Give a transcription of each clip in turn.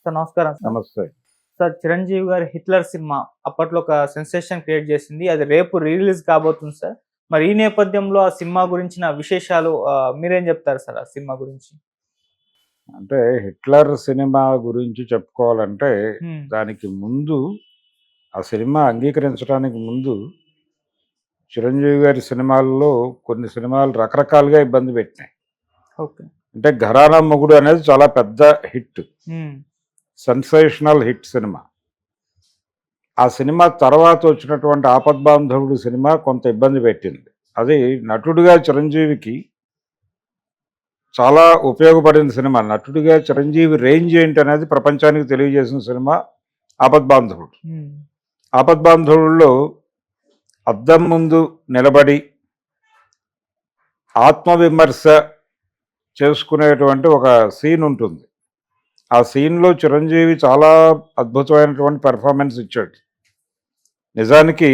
Sir నమస్కారం sir. నమస్తే. Sir 'Chiranjeevi' గారి 'హిట్లర్' సినిమా అప్పట్లో ఒక సెన్సేషన్ క్రియేట్ చేసింది. అది రేపు రిలీజ్ కాబోతుంది సార్. మరి ఈ నేపథ్యంలో ఆ సినిమా గురించిన విశేషాలు మీరేం చెప్తారు సార్ ఆ సినిమా గురించి? అంటే 'హిట్లర్' సినిమా గురించి చెప్పుకోవాలంటే, హ్మ్. దానికి ముందు ఆ సినిమా అంగీకరించడానికి ముందు 'చిరంజీవి' గారి సినిమాల్లో కొన్ని సినిమాలు రకరకాలుగా ఇబ్బంది పెట్టినాయి. ఓకే. అంటే 'ఘరానా మొగుడు' అనేది చాలా పెద్ద హిట్. హ్మ్. Sensational hit cinema. ఆ సినిమా తర్వాత వచ్చినటువంటి 'ఆపద్బాంధవుడు' సినిమా కొంత ఇబ్బంది పెట్టింది. అది నటుడిగా చిరంజీవికి చాలా ఉపయోగపడిన సినిమా. నటుడిగా చిరంజీవి రేంజ్ ఏంటనేది ప్రపంచానికి తెలియజేసిన సినిమా 'ఆపద్బాంధవుడు.' హ్మ్. 'ఆపద్బాంధవుడులో' అద్దం ముందు నిలబడి ఆత్మవిమర్శ చేసుకునేటువంటి ఒక సీన్ ఉంటుంది. ఆ సీన్‌లో చిరంజీవి చాలా అద్భుతమైనటువంటి పెర్ఫార్మెన్స్ ఇచ్చాడు. నిజానికి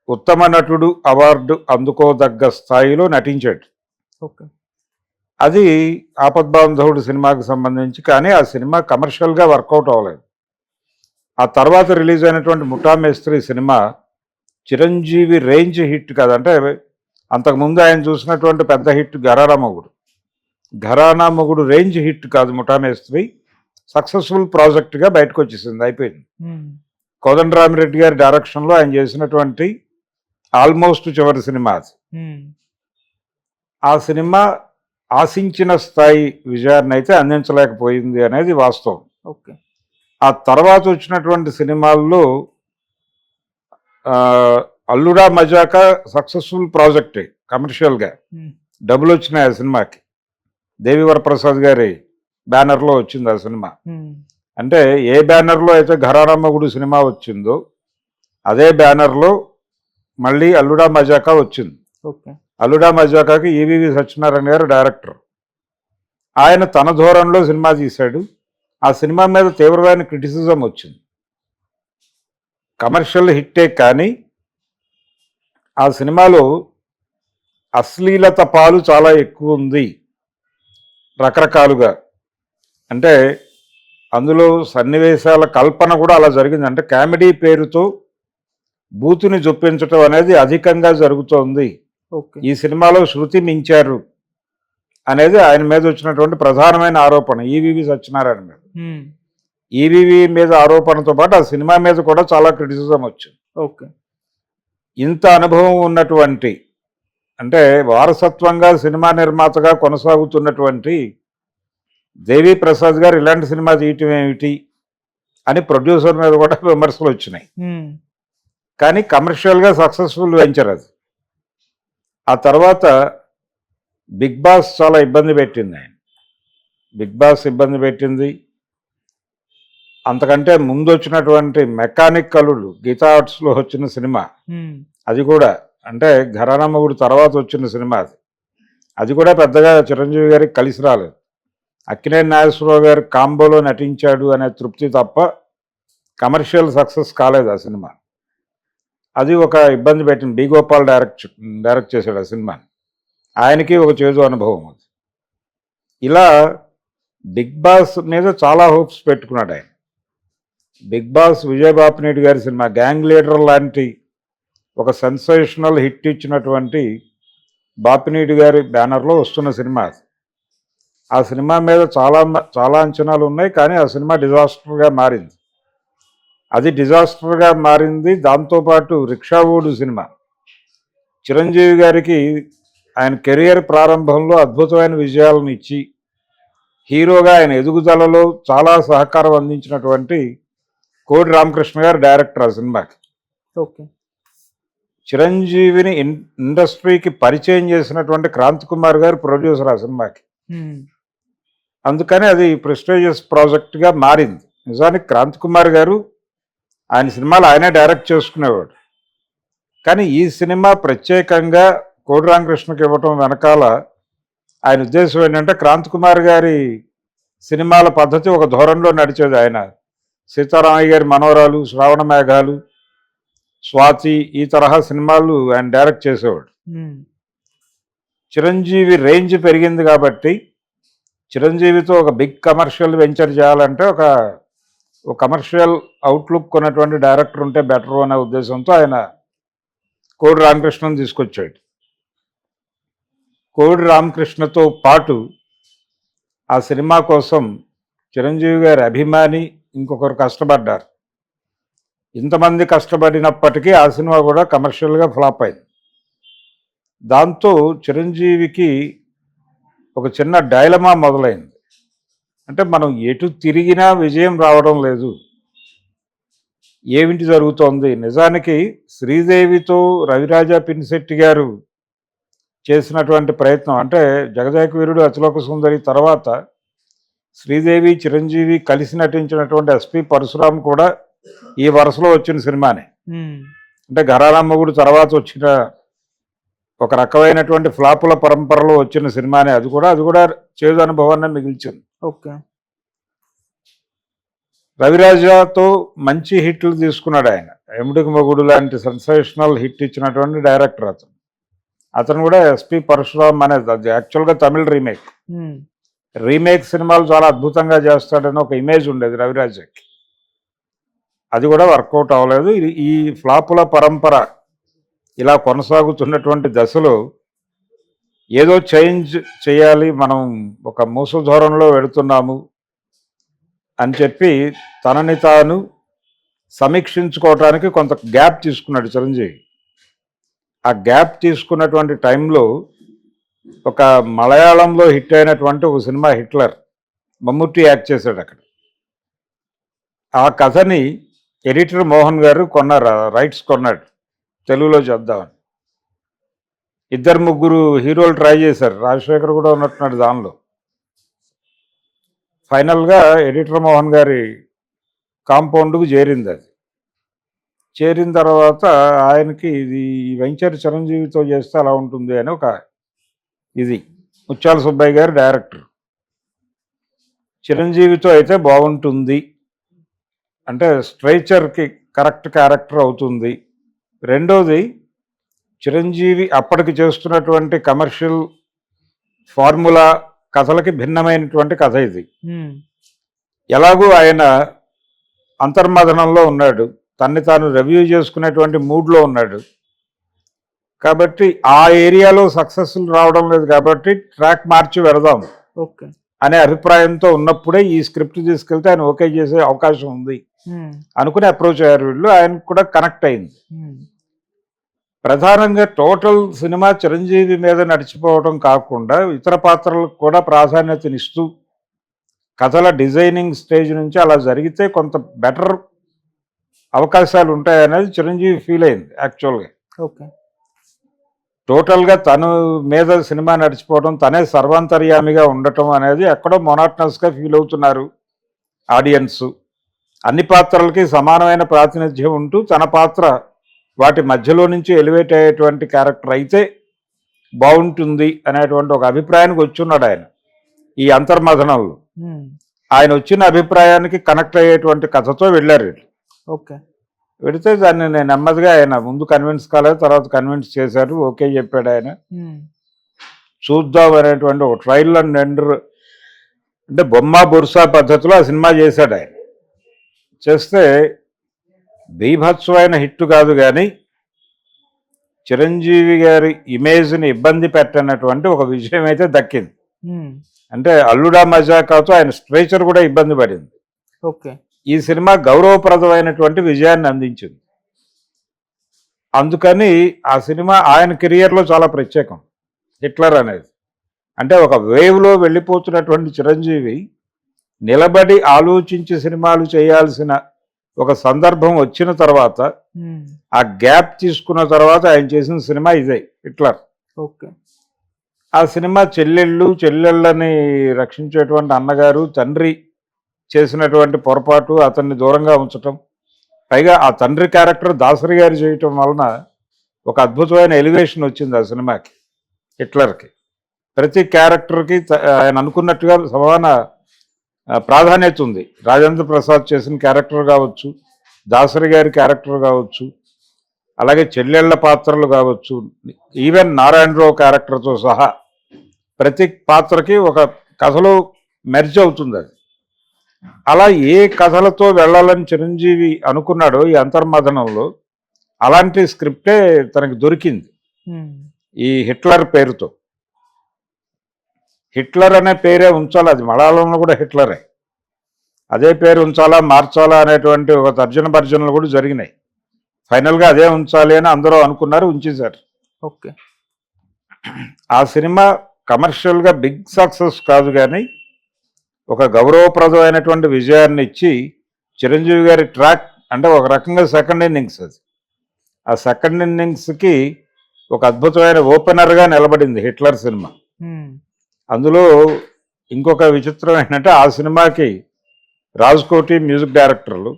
ఉత్తమ నటుడు అవార్డు అందుకోదగ్గ స్థాయిలో నటించాడు. ఓకే. అది 'ఆపద్బాంధవుడు' సినిమాకి సంబంధించి. కానీ ఆ సినిమా కమర్షియల్‌గా వర్కౌట్ అవ్వలేదు. ఆ తర్వాత రిలీజ్ అయినటువంటి 'ముఠా మేస్త్రి' సినిమా చిరంజీవి రేంజ్ హిట్ కాదు. అంటే అంతకుముందు ఆయన చూసినటువంటి పెద్ద హిట్ 'ఘరానా మొగుడు'. 'ఘరానా మొగుడు' రేంజ్ హిట్ కాదు 'ముఠా మేస్త్రి'. సక్సెస్‌ఫుల్ ప్రాజెక్ట్‌గా బయటకొచ్చేసింది. అయిపోయింది. హ్మ్. కోదండరామిరెడ్డి గారి డైరెక్షన్‌లో ఆయన చేసినటువంటి ఆల్మోస్ట్ చివరి సినిమా అది. హ్మ్. ఆ సినిమా ఆశించిన స్థాయి విజయాన్నైతే అందించలేకపోయింది అనేది వాస్తవం. ఓకే. ఆ తర్వాత వచ్చినటువంటి సినిమాల్లో 'అల్లుడా మజాకా' సక్సెస్‌ఫుల్ ప్రాజెక్టే కమర్షియల్‌గా. హ్మ్. డబ్బులొచ్చినాయి ఆ సినిమాకి. దేవి వరప్రసాద్ గారి బ్యానర్‌లో వచ్చింది ఆ సినిమా. హ్మ్. అంటే ఏ బ్యానర్‌లో అయితే 'ఘరానా మొగుడు' సినిమా వచ్చిందో అదే బ్యానర్‌లో మళ్ళీ 'అల్లుడా మజాకా' వచ్చింది. ఓకే. 'అల్లుడా మజాకా'కి ఈవీవి సత్యనారాయణ గారు డైరెక్టర్. ఆయన తన ధోరణిలో సినిమా తీశాడు. ఆ సినిమా మీద తీవ్రమైన క్రిటిసిజం వచ్చింది. కమర్షియల్ హిట్టే కానీ ఆ సినిమాలో అశ్లీలత పాలు చాలా ఎక్కువ ఉంది రకరకాలుగా. అంటే అందులో సన్నివేశాల కల్పన కూడా అలా జరిగింది. అంటే కామెడీ పేరుతో బూతుని జొప్పించటం అనేది అధికంగా జరుగుతోంది. ఓకే. ఈ సినిమాలో శృతి మించారు అనేది ఆయన మీద వచ్చినటువంటి ప్రధానమైన ఆరోపణ ఈవీవి సత్యనారాయణ మీద. హ్మ్. ఈవీవి మీద ఆరోపణతో పాటు ఆ సినిమా మీద కూడా చాలా క్రిటిసిజం వచ్చింది. ఓకే. ఇంత అనుభవం ఉన్నటువంటి, అంటే వారసత్వంగా సినిమా నిర్మాతగా కొనసాగుతున్నటువంటి దేవి ప్రసాద్ గారు ఇలాంటి సినిమా తీయటం ఏమిటి అని ప్రొడ్యూసర్ మీద కూడా విమర్శలు వచ్చినాయి. హ్మ్. కానీ కమర్షియల్గా సక్సెస్ఫుల్ వెంచర్ అది. ఆ తర్వాత 'బిగ్ బాస్' చాలా ఇబ్బంది పెట్టింది ఆయన. 'బిగ్ బాస్' ఇబ్బంది పెట్టింది. అంతకంటే ముందు వచ్చినటువంటి 'మెకానిక్ అల్లుడు' గీతా ఆర్ట్స్‌లో వచ్చిన సినిమా. హ్మ్. అది కూడా అంటే 'ఘరానా మొగుడు' తర్వాత వచ్చిన సినిమా అది. అది కూడా పెద్దగా చిరంజీవి గారికి కలిసి రాలేదు. అక్కినేని నాగేశ్వరరావు గారు కాంబోలో నటించాడు అనే తృప్తి తప్ప కమర్షియల్ సక్సెస్ కాలేదు ఆ సినిమా. అది ఒక ఇబ్బంది పెట్టింది. బి గోపాల్ డైరెక్ట్ చేశాడు ఆ సినిమాని. ఆయనకి ఒక చేదు అనుభవం అది. ఇలా 'బిగ్ బాస్' మీద చాలా హోప్స్ పెట్టుకున్నాడు ఆయన. 'బిగ్ బాస్' విజయ్ బాపినేడు గారి సినిమా 'గ్యాంగ్ లీడర్' లాంటి ఒక సెన్సేషనల్ హిట్ ఇచ్చినటువంటి బాపినేడు గారి బ్యానర్లో వస్తున్న సినిమా అది. ఆ సినిమా మీద చాలా అంచనాలు ఉన్నాయి. కానీ ఆ సినిమా డిజాస్టర్గా మారింది. అది డిజాస్టర్గా మారింది. దాంతోపాటు 'రిక్షావోడు' సినిమా చిరంజీవి గారికి ఆయన కెరియర్ ప్రారంభంలో అద్భుతమైన విజయాలను ఇచ్చి హీరోగా ఆయన ఎదుగుదలలో చాలా సహకారం అందించినటువంటి కోడి రామకృష్ణ గారు డైరెక్టర్ ఆ సినిమాకి. ఓకే. చిరంజీవిని ఇండస్ట్రీకి పరిచయం చేసినటువంటి క్రాంతి కుమార్ గారు ప్రొడ్యూసర్ ఆ సినిమాకి. హ్మ్. అందుకని అది ప్రెస్టీజియస్ ప్రాజెక్ట్గా మారింది. నిజానికి క్రాంతి కుమార్ గారు ఆయన సినిమాలు ఆయనే డైరెక్ట్ చేసుకునేవాడు. కానీ ఈ సినిమా ప్రత్యేకంగా కోడి రామకృష్ణకి ఇవ్వటం వెనకాల ఆయన ఉద్దేశం ఏంటంటే క్రాంతి కుమార్ గారి సినిమాల పద్ధతి ఒక ధోరణిలో నడిచేది. ఆయన సీతారామయ్య గారి మనవరాలు, శ్రావణ మేఘాలు, స్వాతి ఈ తరహా సినిమాలు ఆయన డైరెక్ట్ చేసేవాడు. హ్మ్. చిరంజీవి రేంజ్ పెరిగింది కాబట్టి చిరంజీవితో ఒక బిగ్ కమర్షియల్ వెంచర్ చేయాలంటే ఒక కమర్షియల్ అవుట్లుక్ ఉన్నటువంటి డైరెక్టర్ ఉంటే బెటర్ అనే ఉద్దేశంతో ఆయన కోడి రామకృష్ణను తీసుకొచ్చాడు. కోడి రామకృష్ణతో పాటు ఆ సినిమా కోసం చిరంజీవి గారి అభిమాని ఇంకొకరు కష్టపడ్డారు. ఇంతమంది కష్టపడినప్పటికీ ఆ సినిమా కూడా కమర్షియల్గా ఫ్లాప్ అయింది. దాంతో చిరంజీవికి ఒక చిన్న డైలమా మొదలైంది. అంటే మనం ఎటు తిరిగినా విజయం రావడం లేదు, ఏమిటి జరుగుతోంది? నిజానికి శ్రీదేవితో రవిరాజా పినిశెట్టి గారు చేసినటువంటి ప్రయత్నం, అంటే జగదేక వీరుడు అతిలోక సుందరి తర్వాత శ్రీదేవి చిరంజీవి కలిసి నటించినటువంటి ఎస్పి పరశురామ్ కూడా ఈ వరుసలో వచ్చిన సినిమానే. అంటే ఘరానమ్మగుడు తర్వాత వచ్చిన ఒక రకమైనటువంటి ఫ్లాపుల పరంపరలో వచ్చిన సినిమానే. అది కూడా చేదు అనుభవాన్ని మిగిల్చింది. ఓకే. రవిరాజాతో మంచి హిట్లు తీసుకున్నాడు ఆయన. ఎముడికి మొగుడు లాంటి సెన్సేషనల్ హిట్ ఇచ్చినటువంటి డైరెక్టర్ అతను కూడా ఎస్పి పరశురామ్ అనేది, అది యాక్చువల్గా తమిళ రీమేక్ సినిమాలు చాలా అద్భుతంగా చేస్తాడని ఒక ఇమేజ్ ఉండేది రవిరాజాకి. అది కూడా వర్కౌట్ అవ్వలేదు. ఈ ఫ్లాపుల పరంపర ఇలా కొనసాగుతున్నటువంటి దశలో ఏదో చేంజ్ చేయాలి, మనం ఒక మూస ధోరణిలో వెళుతున్నాము అని చెప్పి తనని తాను సమీక్షించుకోవటానికి కొంత గ్యాప్ తీసుకున్నాడు చిరంజీవి. ఆ గ్యాప్ తీసుకున్నటువంటి టైంలో ఒక మలయాళంలో హిట్ అయినటువంటి ఒక సినిమా హిట్లర్, మమ్ముట్టి యాక్ట్ చేశాడు అక్కడ. ఆ కథని ఎడిటర్ మోహన్ గారు కొన్నారు, రైట్స్ కొన్నాడు, తెలుగులో చేద్దామని. 2-3 హీరోలు ట్రై చేశారు, రాజశేఖర్ కూడా ఉన్నట్టున్నాడు దానిలో. ఫైనల్గా ఎడిటర్ మోహన్ గారి కాంపౌండ్కు చేరింది. అది చేరిన తర్వాత ఆయనకి ఇది వెంచర్ చిరంజీవితో చేస్తే అలా ఉంటుంది అని ఒక ఇది. ముత్యాల సుబ్బయ్య గారు డైరెక్టర్. చిరంజీవితో అయితే బాగుంటుంది, అంటే స్ట్రైచర్కి కరెక్ట్ క్యారెక్టర్ అవుతుంది. రెండోది, చిరంజీవి అప్పటికి చేస్తున్నటువంటి కమర్షియల్ ఫార్ములా కథలకి భిన్నమైనటువంటి కథ ఇది. ఎలాగూ ఆయన అంతర్మథనంలో ఉన్నాడు, తన్ని తాను రివ్యూ చేసుకునేటువంటి మూడ్లో ఉన్నాడు. కాబట్టి ఆ ఏరియాలో సక్సెస్ఫుల్ రావడం లేదు కాబట్టి ట్రాక్ మార్చి వెళదాం అనే అభిప్రాయంతో ఉన్నప్పుడే ఈ స్క్రిప్ట్ తీసుకెళ్తే ఆయన ఓకే చేసే అవకాశం ఉంది అనుకుని అప్రోచ్ అయ్యారు వీళ్ళు. ఆయనకు కూడా కనెక్ట్ అయింది. ప్రధానంగా టోటల్ సినిమా చిరంజీవి మీద నడిచిపోవడం కాకుండా ఇతర పాత్రలకు కూడా ప్రాధాన్యతనిస్తూ కథల డిజైనింగ్ స్టేజ్ నుంచి అలా జరిగితే కొంత బెటర్ అవకాశాలు ఉంటాయనేది చిరంజీవి ఫీల్ అయింది యాక్చువల్గా. ఓకే. టోటల్గా తను మీద సినిమా నడిచిపోవడం, తనే సర్వాంతర్యామిగా ఉండటం అనేది ఎక్కడో మొనాటనస్గా ఫీల్ అవుతున్నారు ఆడియన్స్. అన్ని పాత్రలకి సమానమైన ప్రాతినిధ్యం ఉంటూ తన పాత్ర వాటి మధ్యలో నుంచి ఎలివేట్ అయ్యేటువంటి క్యారెక్టర్ అయితే బాగుంటుంది అనేటువంటి ఒక అభిప్రాయానికి వచ్చున్నాడు ఆయన. ఈ అంతర్మథనంలో ఆయన వచ్చిన అభిప్రాయానికి కనెక్ట్ అయ్యేటువంటి కథతో వెళ్ళారు వీళ్ళు. ఓకే. వెళితే దాన్ని నేను నెమ్మదిగా ఆయన ముందు కన్విన్స్ కాలేదు, తర్వాత కన్విన్స్ చేశారు, ఓకే చెప్పాడు ఆయన. చూద్దాం అనేటువంటి ఒక ట్రయల్ అండ్ ఎండర్, అంటే బొమ్మ బొరుసా పద్ధతిలో ఆ సినిమా చేశాడు ఆయన. చేస్తే బీభత్సమైన హిట్ కాదు కానీ చిరంజీవి గారి ఇమేజ్ని ఇబ్బంది పెట్టనటువంటి ఒక విజయం అయితే దక్కింది. అంటే అల్లుడా మజాకాతో ఆయన స్ట్రేచర్ కూడా ఇబ్బంది పడింది. ఓకే. ఈ సినిమా గౌరవప్రదమైనటువంటి విజయాన్ని అందించింది. అందుకని ఆ సినిమా ఆయన కెరియర్లో చాలా ప్రత్యేకం హిట్లర్ అనేది. అంటే ఒక వేవ్లో వెళ్ళిపోతున్నటువంటి చిరంజీవి నిలబడి ఆలోచించి సినిమాలు చేయాల్సిన ఒక సందర్భం వచ్చిన తర్వాత ఆ గ్యాప్ తీసుకున్న తర్వాత ఆయన చేసిన సినిమా ఇదే హిట్లర్. ఓకే. ఆ సినిమా చెల్లెళ్ళని రక్షించేటువంటి అన్నగారు, తండ్రి చేసినటువంటి పొరపాటు, అతన్ని దూరంగా ఉంచటం, పైగా ఆ తండ్రి క్యారెక్టర్ దాసరి గారు చేయటం వలన ఒక అద్భుతమైన ఎలివేషన్ వచ్చింది ఆ సినిమాకి, హిట్లర్కి. ప్రతి క్యారెక్టర్కి ఆయన అనుకున్నట్టుగా సమాన ప్రాధాన్యత ఉంది. రాజేంద్ర ప్రసాద్ చేసిన క్యారెక్టర్ కావచ్చు, దాసరి గారి క్యారెక్టర్ కావచ్చు, అలాగే చెల్లెళ్ల పాత్రలు కావచ్చు, ఈవెన్ నారాయణరావు క్యారెక్టర్తో సహా ప్రతి పాత్రకి ఒక కథలో మెర్జ్ అవుతుంది అది. అలా ఏ కథలతో వెళ్ళాలని చిరంజీవి అనుకున్నాడో ఈ అంతర్మథనంలో అలాంటి స్క్రిప్టే తనకి దొరికింది ఈ హిట్లర్ పేరుతో. హిట్లర్ అనే పేరే ఉంచాలి, అది మలయాళంలో కూడా హిట్లరే, అదే పేరు ఉంచాలా మార్చాలా అనేటువంటి ఒక తర్జన భర్జనలు కూడా జరిగినాయి. ఫైనల్గా అదే ఉంచాలి అని అందరూ అనుకున్నారు, ఉంచేశారు. ఓకే. ఆ సినిమా కమర్షియల్గా బిగ్ సక్సెస్ కాదు, కానీ ఒక గౌరవప్రదమైనటువంటి విజయాన్ని ఇచ్చి చిరంజీవి గారి ట్రాక్ అంటే ఒక రకంగా సెకండ్ ఇన్నింగ్స్ అది. ఆ సెకండ్ ఇన్నింగ్స్కి ఒక అద్భుతమైన ఓపెనర్గా నిలబడింది హిట్లర్ సినిమా. అందులో ఇంకొక విచిత్రం ఏంటంటే ఆ సినిమాకి రాజ్కోటి మ్యూజిక్ డైరెక్టర్లు.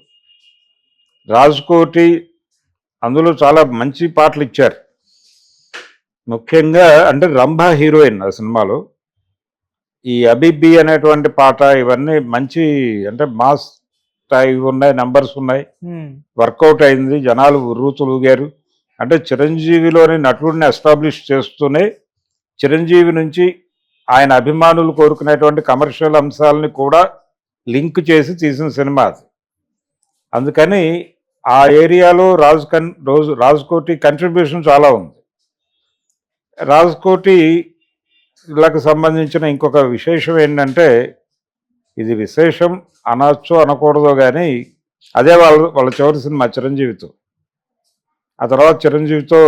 రాజ్కోటి అందులో చాలా మంచి పాటలు ఇచ్చారు. ముఖ్యంగా అంటే రంభ హీరోయిన్ ఆ సినిమాలో. ఈ అబిబి అనేటువంటి పాట ఇవన్నీ మంచి అంటే మాస్ స్థాయి ఉన్నాయి, నంబర్స్ ఉన్నాయి, వర్కౌట్ అయింది, జనాలు ఉర్రూతులుగారు. అంటే చిరంజీవిలోని నటుడిని ఎస్టాబ్లిష్ చేస్తూనే చిరంజీవి నుంచి ఆయన అభిమానులు కోరుకునేటువంటి కమర్షియల్ అంశాలని కూడా లింక్ చేసి తీసిన సినిమా అది. అందుకని ఆ ఏరియాలో రాజ్కోటి కంట్రిబ్యూషన్ చాలా ఉంది. రాజ్కోటిలకు సంబంధించిన ఇంకొక విశేషం ఏంటంటే, ఇది విశేషం అనొచ్చో అనకూడదో కానీ అదే వాళ్ళ చివరి సినిమా చిరంజీవితో. ఆ తర్వాత చిరంజీవితో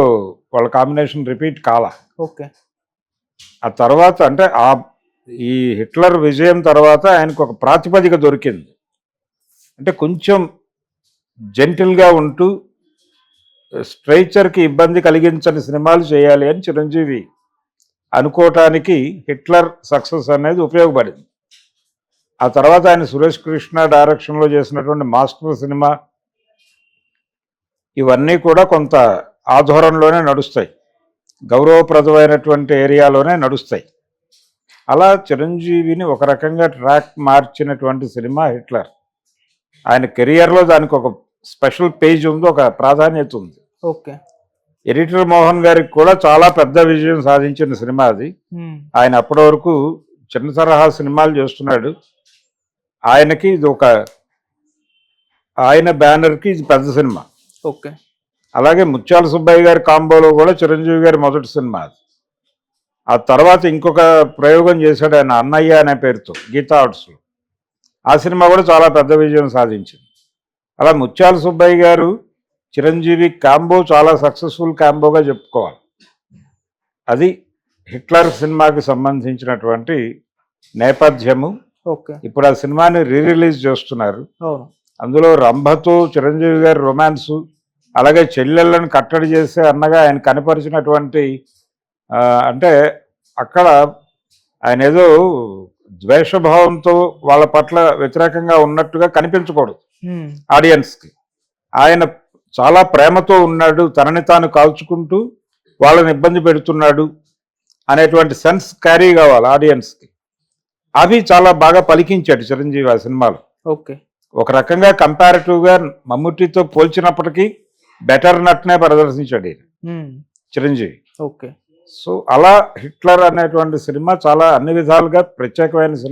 వాళ్ళ కాంబినేషన్ రిపీట్ కాల. ఓకే. ఆ తర్వాత అంటే ఈ హిట్లర్ విజయం తర్వాత ఆయనకు ఒక ప్రాతిపదిక దొరికింది. అంటే కొంచెం జెంటిల్గా ఉంటూ స్ట్రైచర్కి ఇబ్బంది కలిగించని సినిమాలు చేయాలి అని చిరంజీవి అనుకోవటానికి హిట్లర్ సక్సెస్ అనేది ఉపయోగపడింది. ఆ తర్వాత ఆయన సురేష్ కృష్ణ డైరెక్షన్లో చేసినటువంటి మాస్టర్ సినిమా ఇవన్నీ కూడా కొంత ఆధోరణలోనే నడుస్తాయి, గౌరవప్రదమైనటువంటి ఏరియాలోనే నడుస్తాయి. అలా చిరంజీవిని ఒక రకంగా ట్రాక్ మార్చినటువంటి సినిమా హిట్లర్. ఆయన కెరియర్లో దానికి ఒక స్పెషల్ పేజ్ ఉంది, ఒక ప్రాధాన్యత ఉంది. ఓకే. ఎడిటర్ మోహన్ గారికి కూడా చాలా పెద్ద విజయం సాధించిన సినిమా అది. ఆయన అప్పటి వరకు చిన్న తరహా సినిమాలు చేస్తున్నాడు. ఆయనకి ఇది ఆయన బ్యానర్కి ఇది పెద్ద సినిమా. ఓకే. అలాగే ముత్యాల సుబ్బయ్య గారి కాంబోలో కూడా చిరంజీవి గారి మొదటి సినిమా అది. ఆ తర్వాత ఇంకొక ప్రయోగం చేశాడు ఆయన అన్నయ్య అనే పేరుతో గీతా ఆర్ట్స్లో. ఆ సినిమా కూడా చాలా పెద్ద విజయం సాధించింది. అలా ముత్యాల సుబ్బయ్య గారు చిరంజీవి కాంబో చాలా సక్సెస్ఫుల్ కాంబోగా చెప్పుకోవాలి. అది హిట్లర్ సినిమాకి సంబంధించినటువంటి నేపథ్యము. ఓకే. ఇప్పుడు ఆ సినిమాని రిలీజ్ చేస్తున్నారు. అందులో రంభతో చిరంజీవి గారి రొమాన్సు, అలాగే చెల్లెళ్ళని కట్టడి చేసే అన్నగా ఆయన కనపరిచినటువంటి అంటే అక్కడ ఆయన ఏదో ద్వేషభావంతో వాళ్ళ పట్ల వ్యతిరేకంగా ఉన్నట్టుగా కనిపించకూడదు ఆడియన్స్కి. ఆయన చాలా ప్రేమతో ఉన్నాడు, తనని తాను కాల్చుకుంటూ వాళ్ళని ఇబ్బంది పెడుతున్నాడు అనేటువంటి సెన్స్ క్యారీ కావాలి ఆడియన్స్కి. అవి చాలా బాగా పలికించాడు చిరంజీవి ఆ సినిమాలో. ఓకే. ఒక రకంగా కంపారిటివ్గా మమ్ముట్టితో పోల్చినప్పటికీ బెటర్ నట్నే ప్రదర్శించాడు చిరంజీవి. ఓకే. సో అలా హిట్లర్ అనేటువంటి సినిమా చాలా అన్ని విధాలుగా ప్రత్యేకమైన సినిమా.